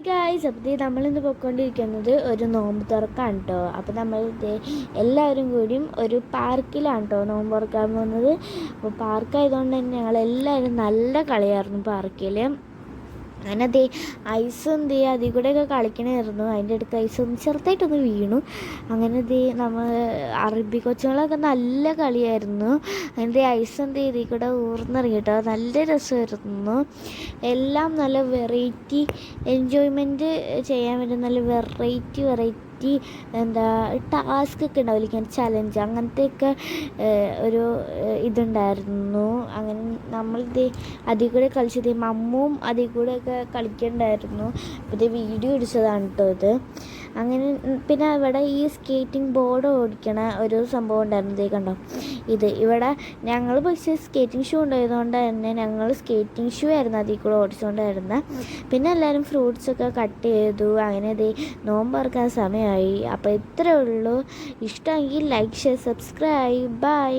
Guys, അപ്പോൾ നമ്മളിന്ന് പോയിക്കൊണ്ടിരിക്കുന്നത് ഒരു നോമ്പ് തുറക്കാണ് കേട്ടോ. അപ്പോൾ നമ്മൾ എല്ലാവരും കൂടിയും ഒരു പാർക്കിലാണ് കേട്ടോ നോമ്പ് തുറക്കാൻ പോകുന്നത്. അപ്പോൾ പാർക്കായതുകൊണ്ട് തന്നെ ഞങ്ങളെല്ലാവരും നല്ല കളിയായിരുന്നു പാർക്കിൽ. അങ്ങനെ ഐസ് അതിൽ കൂടെയൊക്കെ കളിക്കണമായിരുന്നു. അതിൻ്റെ അടുത്ത് ഐസ് ചെറുതായിട്ടൊന്ന് വീണു. അങ്ങനെ നമ്മൾ അറബി കൊച്ചുങ്ങളൊക്കെ നല്ല കളിയായിരുന്നു. അതിൻ്റെ ഐസ് ഇതിൽ കൂടെ ഊർന്നിറങ്ങി കേട്ടോ. നല്ല രസമായിരുന്നു. എല്ലാം നല്ല വെറൈറ്റി എൻജോയ്മെൻറ്റ് ചെയ്യാൻ പറ്റും. നല്ല വെറൈറ്റി ടാസ്ക് ഒക്കെ ഉണ്ടാവില്ല, ഇങ്ങനെ ചലഞ്ച് അങ്ങനത്തെയൊക്കെ ഒരു ഇതുണ്ടായിരുന്നു. അങ്ങനെ അതിൽ കൂടെ കളിച്ചത് മമ്മും അതിൽ കൂടെയൊക്കെ കളിക്കണ്ടായിരുന്നു. അപ്പോൾ വീഡിയോ പിടിച്ചതാണ് കേട്ടോ ഇത്. അങ്ങനെ പിന്നെ ഇവിടെ ഈ സ്കേറ്റിംഗ് ബോർഡ് ഓടിക്കണ ഒരു സംഭവം ഉണ്ടായിരുന്നു. കണ്ടോ, ഇവിടെ ഞങ്ങൾ പക്ഷേ സ്കേറ്റിംഗ് ഷൂ ഉണ്ടായതുകൊണ്ട് തന്നെ ഞങ്ങൾ സ്കേറ്റിംഗ് ഷൂ ആയിരുന്നു അതിൽ കൂടെ ഓടിച്ചുകൊണ്ടായിരുന്നത്. പിന്നെ എല്ലാവരും ഫ്രൂട്ട്സൊക്കെ കട്ട് ചെയ്തു. അങ്ങനെ നോമ്പ് തുറക്കാൻ സമയമായി. അപ്പോൾ ഇത്രയേ ഉള്ളൂ. ഇഷ്ടമെങ്കിൽ ലൈക്ക്, ഷെയർ, സബ്സ്ക്രൈബ്. ബൈ.